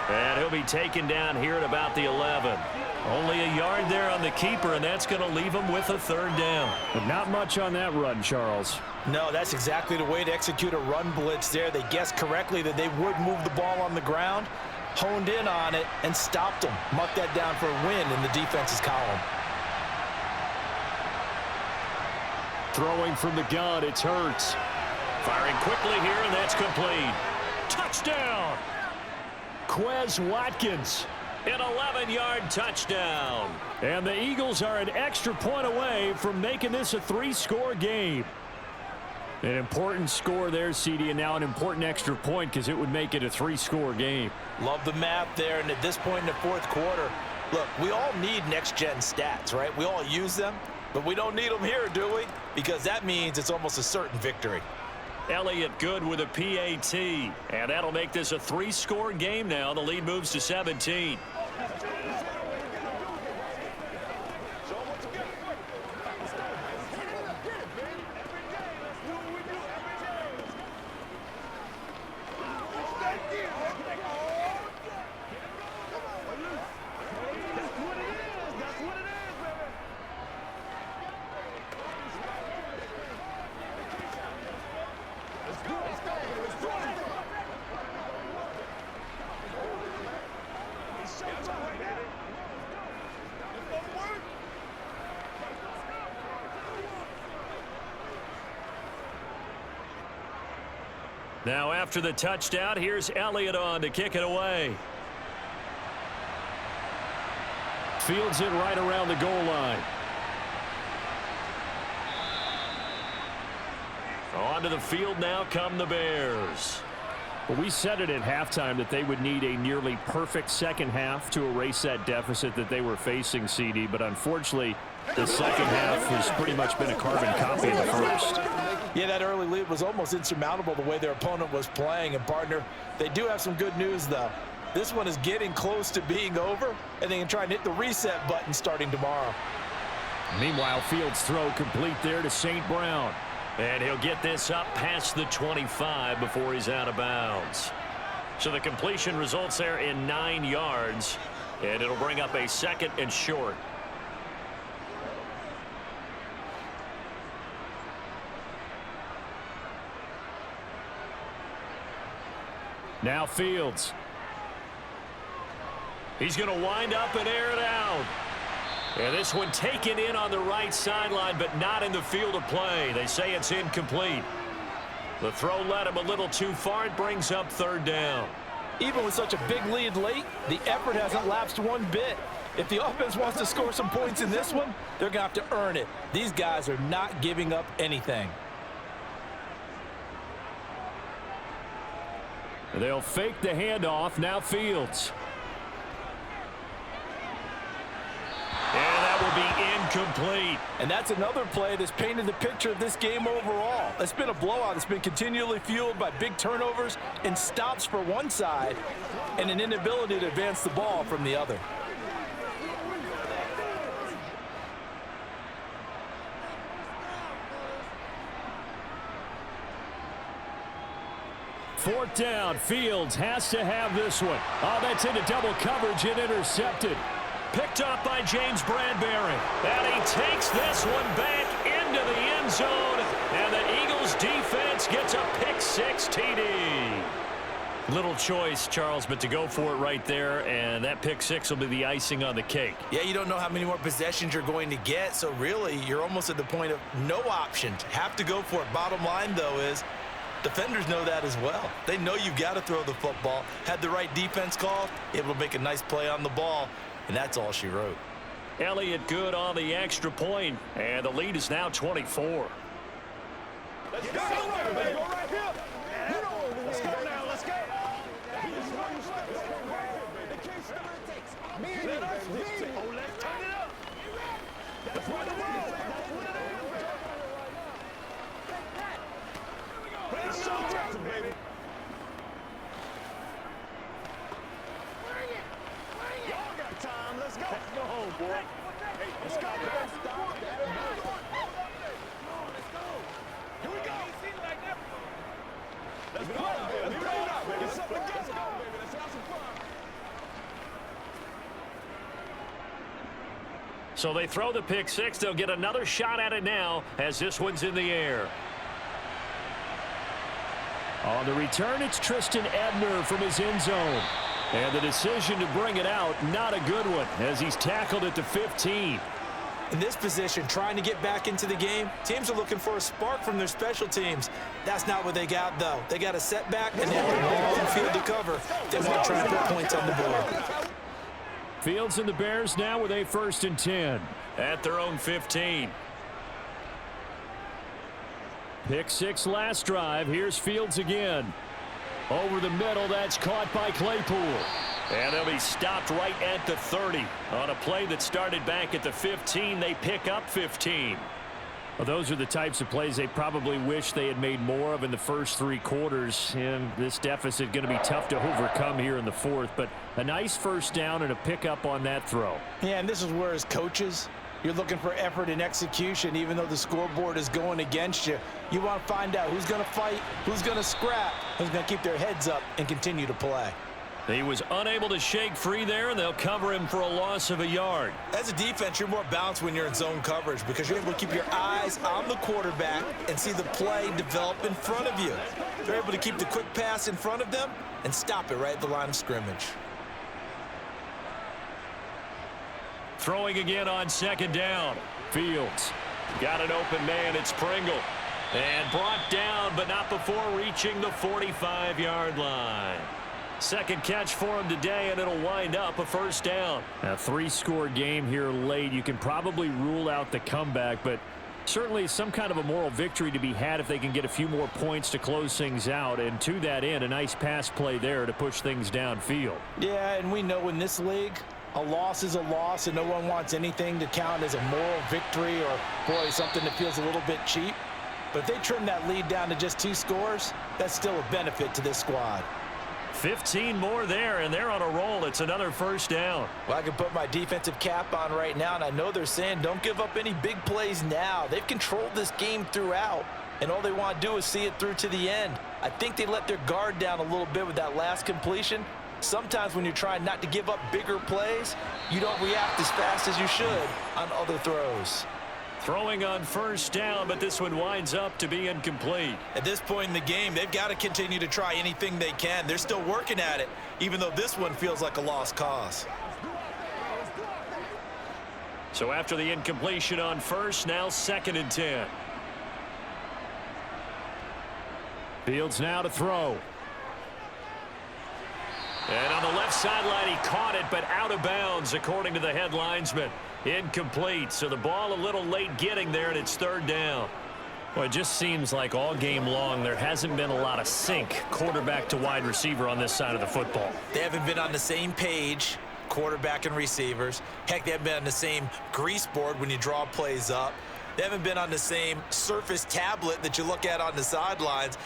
And he'll be taken down here at about the 11. Only a yard there on the keeper, and that's going to leave him with a 3rd down. But not much on that run, Charles. No, that's exactly the way to execute a run blitz there. They guessed correctly that they would move the ball on the ground, honed in on it, and stopped them. Mark that down for a win in the defense's column. Throwing from the gun, it's Hurts. Firing quickly here, and that's complete. Touchdown! Quez Watkins. An 11-yard touchdown. And the Eagles are an extra point away from making this a 3-score game. An important score there, CD, and now an important extra point because it would make it a 3-score game. Love the math there, and at this point in the 4th quarter, look, we all need next-gen stats, right? We all use them, but we don't need them here, do we? Because that means it's almost a certain victory. Elliott good with a PAT. And that'll make this a 3-score game now. The lead moves to 17. Now after the touchdown, here's Elliott on to kick it away. Fields it right around the goal line. Onto the field now come the Bears. Well, we said it at halftime that they would need a nearly perfect second half to erase that deficit that they were facing, CD, but unfortunately the second half has pretty much been a carbon copy of the first. Yeah, that early lead was almost insurmountable the way their opponent was playing. And, partner, they do have some good news, though. This one is getting close to being over, and they can try and hit the reset button starting tomorrow. Meanwhile, Fields' throw complete there to St. Brown. And he'll get this up past the 25 before he's out of bounds. So the completion results there in 9 yards, and it'll bring up a 2nd and short. Now Fields. He's going to wind up and air it out. And this one taken in on the right sideline, but not in the field of play. They say it's incomplete. The throw led him a little too far. It brings up third down. Even with such a big lead late, the effort hasn't lapsed one bit. If the offense wants to score some points in this one, they're going to have to earn it. These guys are not giving up anything. They'll fake the handoff. Now Fields. And that will be incomplete. And that's another play that's painted the picture of this game overall. It's been a blowout. It's been continually fueled by big turnovers and stops for one side and an inability to advance the ball from the other. Fourth down. Fields has to have this one. Oh, that's into double coverage and intercepted. Picked up by James Bradbury. And he takes this one back into the end zone. And the Eagles defense gets a pick-6 TD. Little choice, Charles, but to go for it right there, and that pick-6 will be the icing on the cake. Yeah, you don't know how many more possessions you're going to get, so really you're almost at the point of no options. Have to go for it. Bottom line, though, is defenders know that as well. They know you've got to throw the football. Had the right defense called, able to make a nice play on the ball, and that's all she wrote. Elliott good on the extra point, and the lead is now 24. Let's go. Go right here. Let's go now. Let's go. Oh, let's turn it up. That's what it is. It's showtime, baby. Y'all got time. Let's go. Let's go home, boy. Hey, let's go. Here we go. Let's go. Let's go. Get something together. Let's go, baby. Let's have some fun. So they throw the pick-6. They'll get another shot at it now as this one's in the air. On the return, it's Tristan Ebner from his end zone. And the decision to bring it out, not a good one, as he's tackled at the 15. In this position, trying to get back into the game, teams are looking for a spark from their special teams. That's not what they got, though. They got a setback, and they have the ball on field to cover. They want to try and put points on the board. Fields and the Bears now with a 1st and 10. At their own 15. Pick-6 last drive. Here's Fields again. Over the middle, that's caught by Claypool. And they'll be stopped right at the 30. On a play that started back at the 15, they pick up 15. Well, those are the types of plays they probably wish they had made more of in the first 3 quarters. And this deficit going to be tough to overcome here in the 4th. But a nice first down and a pickup on that throw. Yeah, and this is where as coaches, you're looking for effort and execution. Even though the scoreboard is going against you, you want to find out who's going to fight, who's going to scrap, who's going to keep their heads up and continue to play. He was unable to shake free there, and they'll cover him for a loss of a yard. As a defense, you're more balanced when you're in zone coverage because you're able to keep your eyes on the quarterback and see the play develop in front of you. You're able to keep the quick pass in front of them and stop it right at the line of scrimmage. Throwing again on 2nd down. Fields. Got an open man. It's Pringle. And brought down, but not before reaching the 45-yard line. Second catch for him today, and it'll wind up a 1st down. A 3-score game here late. You can probably rule out the comeback, but certainly some kind of a moral victory to be had if they can get a few more points to close things out. And to that end, a nice pass play there to push things downfield. Yeah, and we know in this league, a loss is a loss, and no one wants anything to count as a moral victory or, boy, something that feels a little bit cheap. But if they trim that lead down to just 2 scores, that's still a benefit to this squad. 15 more there, and they're on a roll. It's another 1st down. Well, I can put my defensive cap on right now, and I know they're saying don't give up any big plays now. They've controlled this game throughout, and all they want to do is see it through to the end. I think they let their guard down a little bit with that last completion. Sometimes when you're trying not to give up bigger plays, you don't react as fast as you should on other throws. Throwing on first down, but this one winds up to be incomplete. At this point in the game, they've got to continue to try anything they can. They're still working at it, even though this one feels like a lost cause. So after the incompletion on first, now 2nd and 10. Fields now to throw. And on the left sideline, he caught it, but out of bounds, according to the head linesman. Incomplete, so the ball a little late getting there, and it's 3rd down. Well, it just seems like all game long there hasn't been a lot of sync quarterback to wide receiver on this side of the football. They haven't been on the same page, quarterback and receivers. Heck, they haven't been on the same grease board when you draw plays up. They haven't been on the same surface tablet that you look at on the sidelines.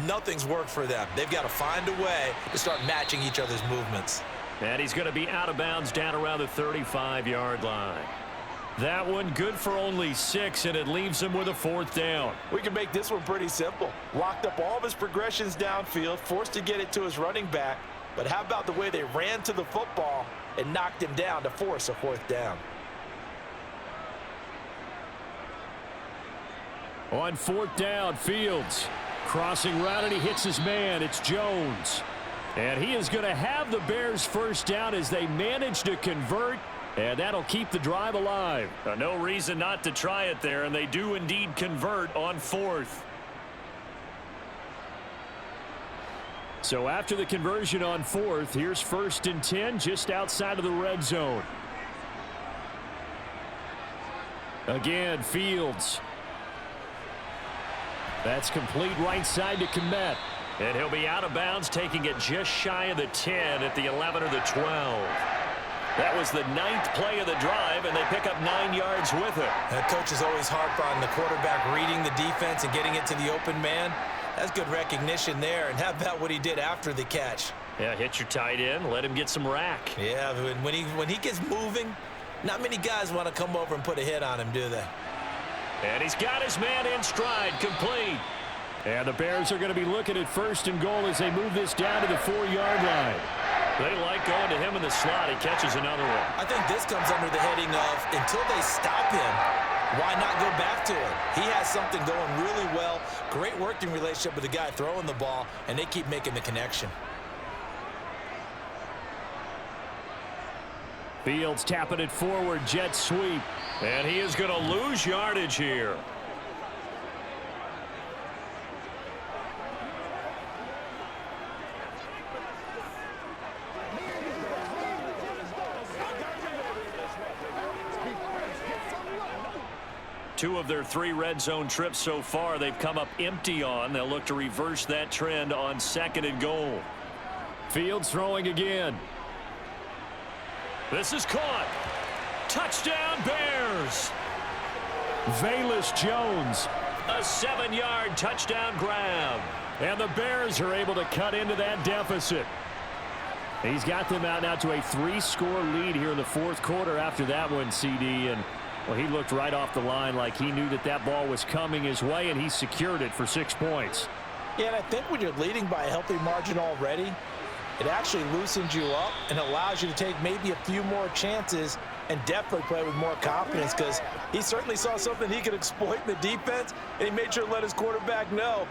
Nothing's worked for them. They've got to find a way to start matching each other's movements. And he's going to be out of bounds down around the 35-yard line. That one good for only 6, and it leaves him with a 4th down. We can make this one pretty simple. Locked up all of his progressions downfield, forced to get it to his running back. But how about the way they ran to the football and knocked him down to force a 4th down? On 4th down, Fields crossing route, and he hits his man. It's Jones. And he is going to have the Bears' 1st down as they manage to convert, and that'll keep the drive alive. No reason not to try it there, and they do indeed convert on 4th. So after the conversion on 4th, here's 1st and 10 just outside of the red zone. Again, Fields. That's complete right side to Kmet. And he'll be out of bounds, taking it just shy of the 10 at the 11 or the 12. That was the 9th play of the drive, and they pick up 9 yards with it. Coaches always harp on the quarterback reading the defense and getting it to the open man. That's good recognition there. And how about what he did after the catch? Yeah, hit your tight end, let him get some rack. Yeah, when he gets moving, not many guys want to come over and put a hit on him, do they? And he's got his man in stride, complete. And the Bears are going to be looking at 1st and goal as they move this down to the 4-yard line. They like going to him in the slot. He catches another one. I think this comes under the heading of until they stop him, why not go back to him? He has something going really well. Great working relationship with the guy throwing the ball, and they keep making the connection. Fields tapping it forward, jet sweep. And he is going to lose yardage here. Two of their 3 red zone trips so far they've come up empty on. They'll look to reverse that trend on 2nd and goal. Fields throwing again. This is caught. Touchdown Bears. Velus Jones. A 7-yard touchdown grab. And the Bears are able to cut into that deficit. He's got them out now to a 3-score lead here in the 4th quarter after that one, CD. And well, he looked right off the line like he knew that that ball was coming his way, and he secured it for 6 points. Yeah, and I think when you're leading by a healthy margin already, it actually loosens you up and allows you to take maybe a few more chances and definitely play with more confidence, because he certainly saw something he could exploit in the defense, and he made sure to let his quarterback know,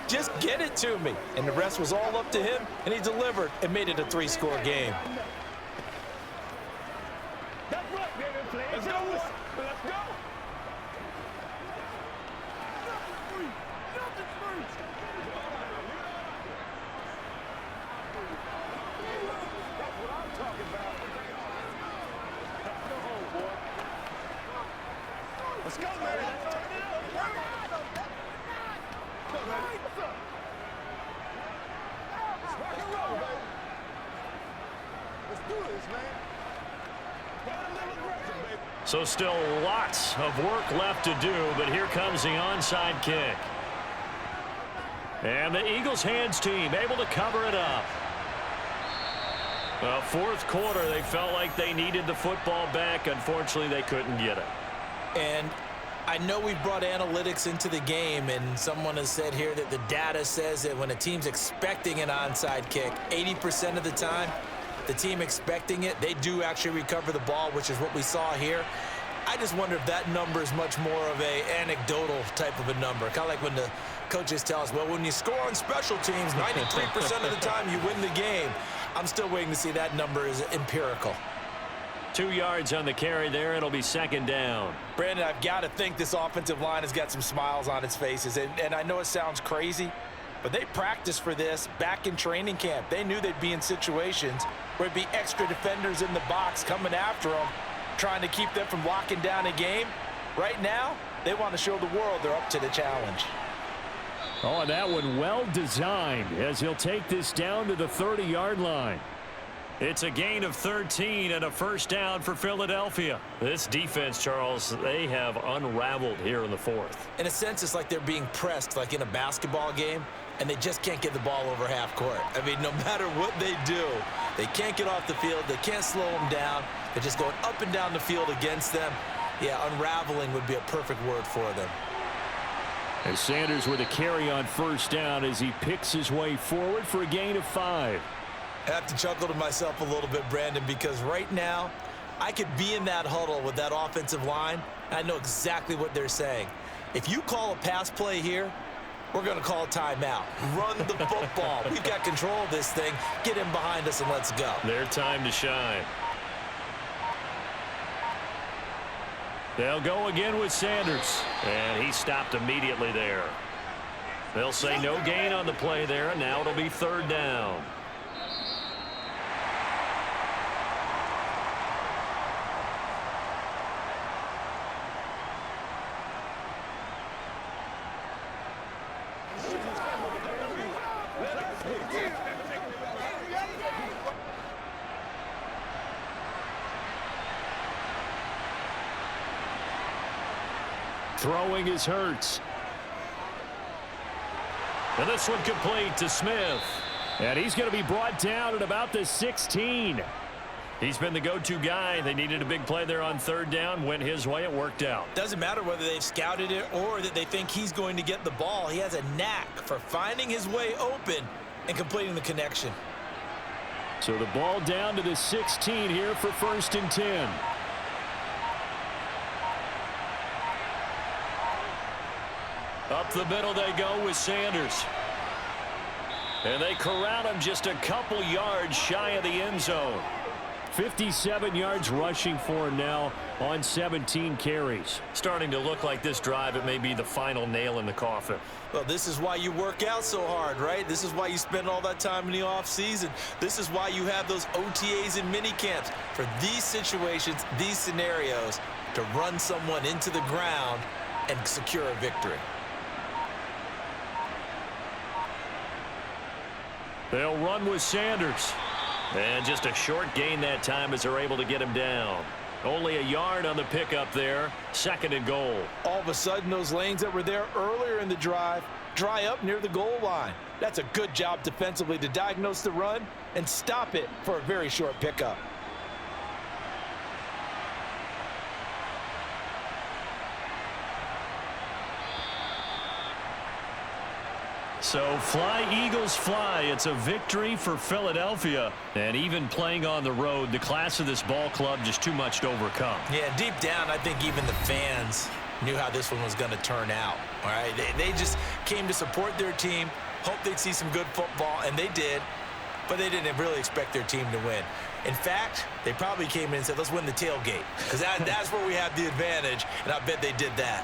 just get it to me. And the rest was all up to him, and he delivered and made it a 3-score game. That's right, baby. Let's go. Let's go. Nothing free. That's what I'm talking about. Go home, boy. Let's go, man. Let's do this, man. So still lots of work left to do, but here comes the onside kick. And the Eagles hands team able to cover it up. Well, 4th quarter, they felt like they needed the football back. Unfortunately, they couldn't get it. And I know we brought analytics into the game, and someone has said here that the data says that when a team's expecting an onside kick, 80% of the time, the team expecting it, they do actually recover the ball, which is what we saw here. I just wonder if that number is much more of a anecdotal type of a number. Kind of like when the coaches tell us, well, when you score on special teams, 93% of the time you win the game. I'm still waiting to see that number is empirical. 2 yards on the carry there. It'll be second down. Brandon, I've got to think this offensive line has got some smiles on its faces. And I know it sounds crazy, but they practiced for this back in training camp. They knew they'd be in situations where it'd be extra defenders in the box coming after them, trying to keep them from locking down a game. Right now, they want to show the world they're up to the challenge. Oh, and that one well designed as he'll take this down to the 30-yard line. It's a gain of 13 and a first down for Philadelphia. This defense, Charles, they have unraveled here in the fourth. In a sense, it's like they're being pressed like in a basketball game, and they just can't get the ball over half court. I mean, no matter what they do, they can't get off the field. They can't slow them down. They're just going up and down the field against them. Yeah, unraveling would be a perfect word for them. And Sanders with a carry on first down as he picks his way forward for a gain of 5. I have to chuckle to myself a little bit, Brandon, because right now I could be in that huddle with that offensive line, and I know exactly what they're saying. If you call a pass play here, we're going to call a timeout. Run the football. We've got control of this thing. Get in behind us and let's go. Their time to shine. They'll go again with Sanders. And he stopped immediately there. They'll say no gain on the play there, and now it'll be third down. Throwing is Hurts. And this one complete to Smith. And he's going to be brought down at about the 16. He's been the go-to guy. They needed a big play there on third down. Went his way. It worked out. Doesn't matter whether they've scouted it or that they think he's going to get the ball. He has a knack for finding his way open and completing the connection. So the ball down to the 16 here for first and 10. Up the middle they go with Sanders. And they corral him just a couple yards shy of the end zone. 57 yards rushing for him now on 17 carries. Starting to look like this drive, it may be the final nail in the coffin. Well, this is why you work out so hard, right? This is why you spend all that time in the offseason. This is why you have those OTAs and mini camps for these situations, these scenarios, to run someone into the ground and secure a victory. They'll run with Sanders. And just a short gain that time as they're able to get him down. Only a yard on the pickup there. Second and goal. All of a sudden, those lanes that were there earlier in the drive dry up near the goal line. That's a good job defensively to diagnose the run and stop it for a very short pickup. So fly, Eagles, fly. It's a victory for Philadelphia. And even playing on the road, the class of this ball club just too much to overcome. Yeah, deep down, I think even the fans knew how this one was going to turn out. All right, they just came to support their team, hoped they'd see some good football, and they did. But they didn't really expect their team to win. In fact, they probably came in and said, let's win the tailgate. Because that's where we have the advantage, and I bet they did that.